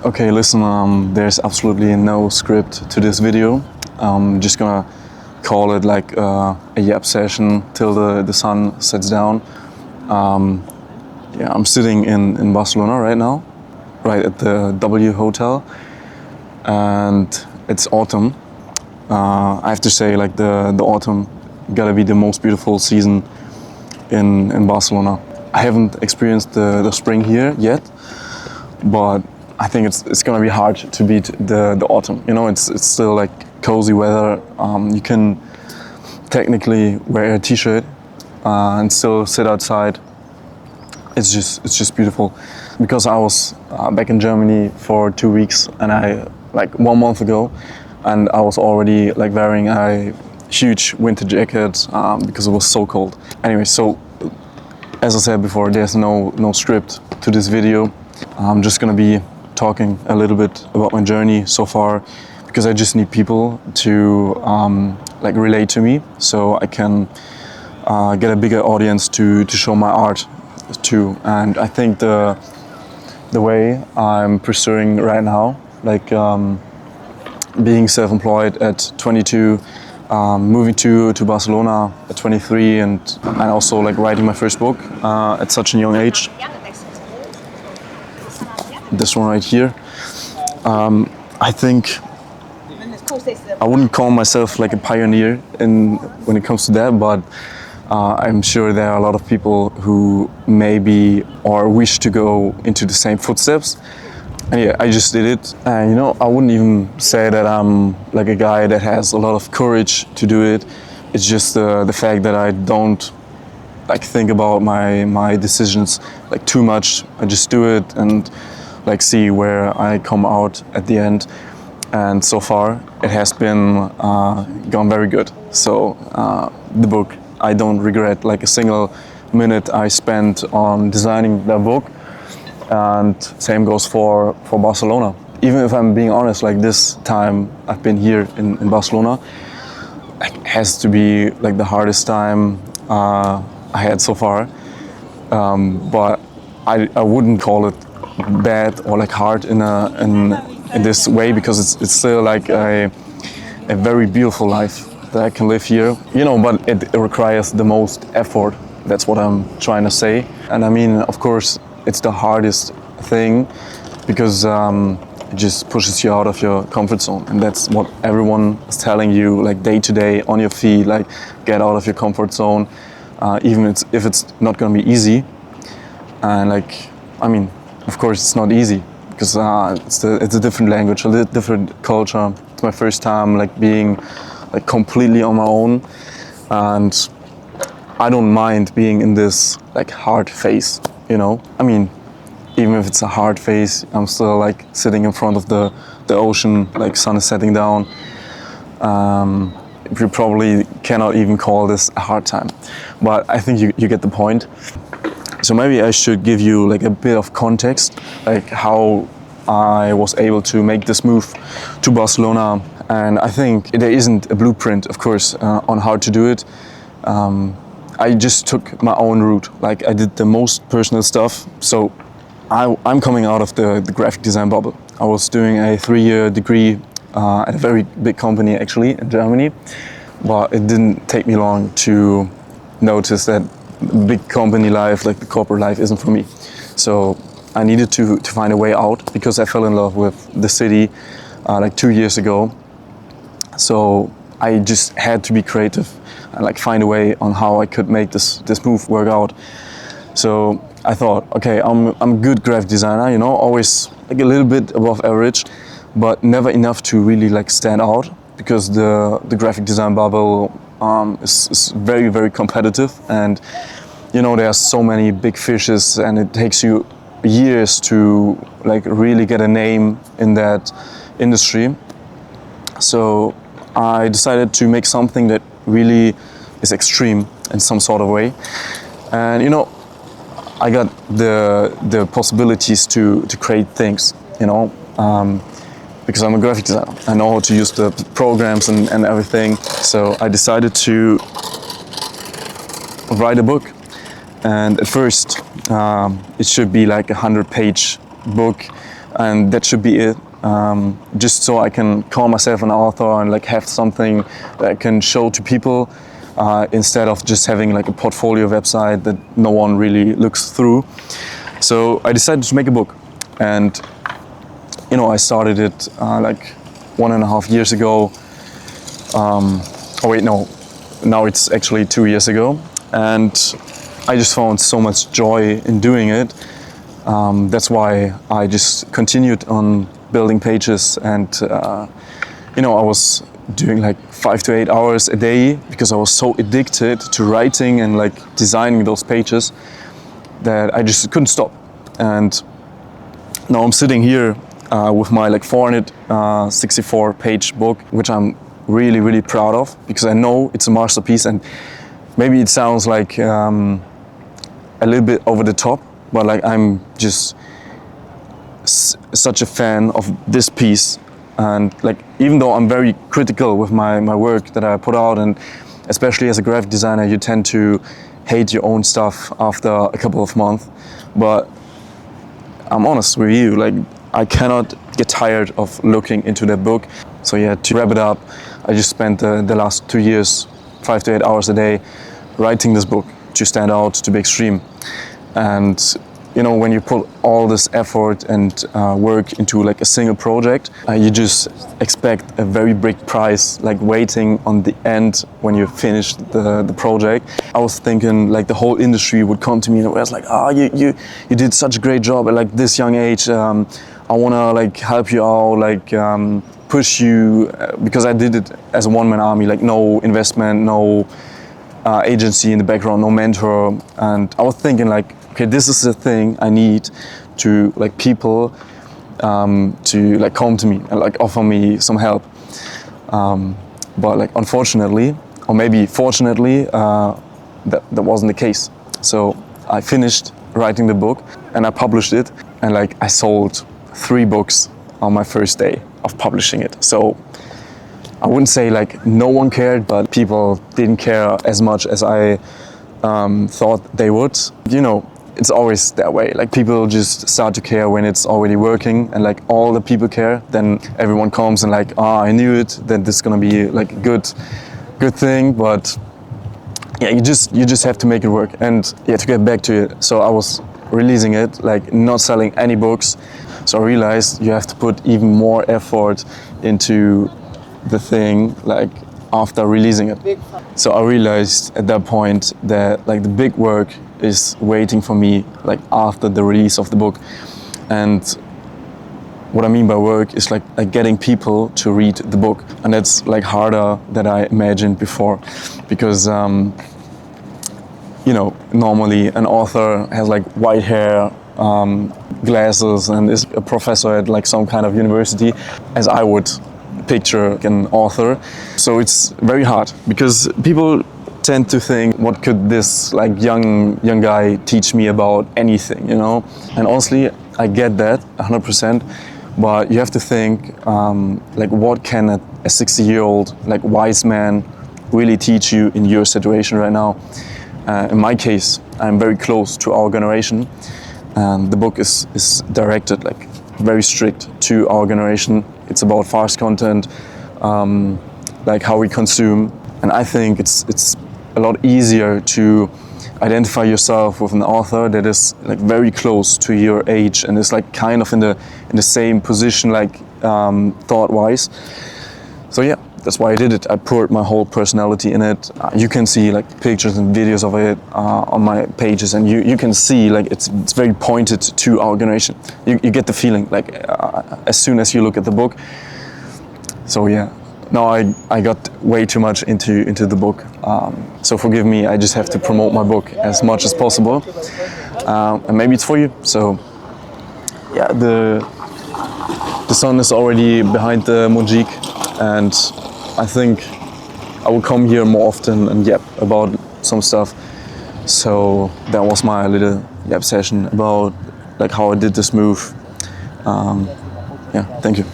Okay, listen, there's absolutely no script to this video. I'm just gonna call it like a yap session till the sun sets down. Yeah, I'm sitting in Barcelona right now, right at the W Hotel, and it's autumn. I have to say, like the autumn gotta be the most beautiful season in Barcelona. I haven't experienced the spring here yet, but I think it's gonna be hard to beat the autumn. You know, it's still like cozy weather. You can technically wear a t-shirt and still sit outside. It's just beautiful. Because I was back in Germany for 2 weeks, and I like 1 month ago, and I was already like wearing a huge winter jacket because it was so cold. Anyway, so as I said before, there's no script to this video. I'm just gonna be talking a little bit about my journey so far, because I just need people to like relate to me, so I can get a bigger audience to show my art to. And I think the way I'm pursuing right now, like being self-employed at 22, moving to Barcelona at 23, and also like writing my first book at such a young age. This one right here. I think I wouldn't call myself like a pioneer when it comes to that, but I'm sure there are a lot of people who maybe or wish to go into the same footsteps. And yeah, I just did it. And you know, I wouldn't even say that I'm like a guy that has a lot of courage to do it. It's just the fact that I don't like think about my decisions like too much. I just do it and like see where I come out at the end. And so far it has been gone very good. So the book, I don't regret like a single minute I spent on designing the book. And same goes for Barcelona. Even if I'm being honest, like this time I've been here in Barcelona, it has to be like the hardest time I had so far. But I wouldn't call it bad or like hard in this way, because it's still like a very beautiful life that I can live here. You know, but it requires the most effort. That's what I'm trying to say. And I mean, of course, it's the hardest thing, because it just pushes you out of your comfort zone, and that's what everyone is telling you, like day to day on your feet, like get out of your comfort zone, even if it's not going to be easy. And like, I mean, of course it's not easy, because it's a different language, a different culture. It's my first time like being like completely on my own, and I don't mind being in this like hard phase. You know, I mean, even if it's a hard phase, I'm still like sitting in front of the ocean, like sun is setting down. You probably cannot even call this a hard time, but I think you get the point. So maybe I should give you like a bit of context, like how I was able to make this move to Barcelona. And I think there isn't a blueprint, of course, on how to do it. I just took my own route. Like I did the most personal stuff. So I'm coming out of the graphic design bubble. I was doing a 3-year degree at a very big company actually in Germany, but it didn't take me long to notice that big company life, like the corporate life, isn't for me. So I needed to find a way out, because I fell in love with the city like 2 years ago. So I just had to be creative and like find a way on how I could make this move work out. So I thought, okay, I'm a good graphic designer, you know, always like a little bit above average, but never enough to really like stand out, because the graphic design bubble is very, very competitive, and you know, there are so many big fishes, and it takes you years to like really get a name in that industry. So I decided to make something that really is extreme in some sort of way. And you know, I got the possibilities to create things, you know, because I'm a graphic designer. I know how to use the programs and everything. So I decided to write a book. And at first, it should be like a 100-page book and that should be it. Just so I can call myself an author and like have something that I can show to people, instead of just having like a portfolio website that no one really looks through. So I decided to make a book, and I started it like 1.5 years ago. Oh wait, no, now it's actually 2 years ago, and I just found so much joy in doing it. That's why I just continued on building pages, and I was doing like 5 to 8 hours a day because I was so addicted to writing and like designing those pages that I just couldn't stop. And now I'm sitting here with my like 464 page book, which I'm really, really proud of, because I know it's a masterpiece. And maybe it sounds like a little bit over the top, but like I'm just such a fan of this piece. And like, even though I'm very critical with my work that I put out, and especially as a graphic designer, you tend to hate your own stuff after a couple of months. But I'm honest with you, like I cannot get tired of looking into that book. So yeah, to wrap it up, I just spent the last 2 years, 5 to 8 hours a day, writing this book to stand out, to be extreme. And when you put all this effort and work into like a single project, you just expect a very big prize, like waiting on the end when you finish the project. I was thinking like the whole industry would come to me and was like, you did such a great job at like this young age. I wanna like help you out, like push you, because I did it as a one-man army, like no investment, no agency in the background, no mentor. And I was thinking like, okay, this is the thing I need to like people to like come to me and like offer me some help. But like unfortunately, or maybe fortunately, that wasn't the case. So I finished writing the book and I published it, and like I sold 3 books on my first day of publishing it. So I wouldn't say like no one cared, but people didn't care as much as I thought they would. It's always that way. Like people just start to care when it's already working, and like all the people care, then everyone comes and like, I knew it, that this is gonna be like a good thing. But yeah, you just have to make it work. And yeah, to get back to it, so I was releasing it, like not selling any books. So I realized you have to put even more effort into the thing, like after releasing it. So I realized at that point that like the big work is waiting for me like after the release of the book. And what I mean by work is like getting people to read the book, and that's like harder than I imagined before, because normally an author has like white hair, glasses, and is a professor at like some kind of university, as I would picture an author. So it's very hard, because people tend to think, what could this like young guy teach me about anything, And honestly, I get that 100%, but you have to think like what can a 60-year-old like wise man really teach you in your situation right now. In my case, I'm very close to our generation, and the book is directed like very strict to our generation. It's about fast content, like how we consume, and I think it's a lot easier to identify yourself with an author that is like very close to your age and is like kind of in the same position, like thought-wise. So yeah, that's why I did it. I poured my whole personality in it. You can see like pictures and videos of it on my pages, and you can see like it's very pointed to our generation. You get the feeling like as soon as you look at the book. So yeah, now I got way too much into the book. So forgive me, I just have to promote my book as much as possible. And maybe it's for you. So yeah, the sun is already behind the Montjuïc, and I think I will come here more often and yap about some stuff. So that was my little yap session about like how I did this move. Yeah, thank you.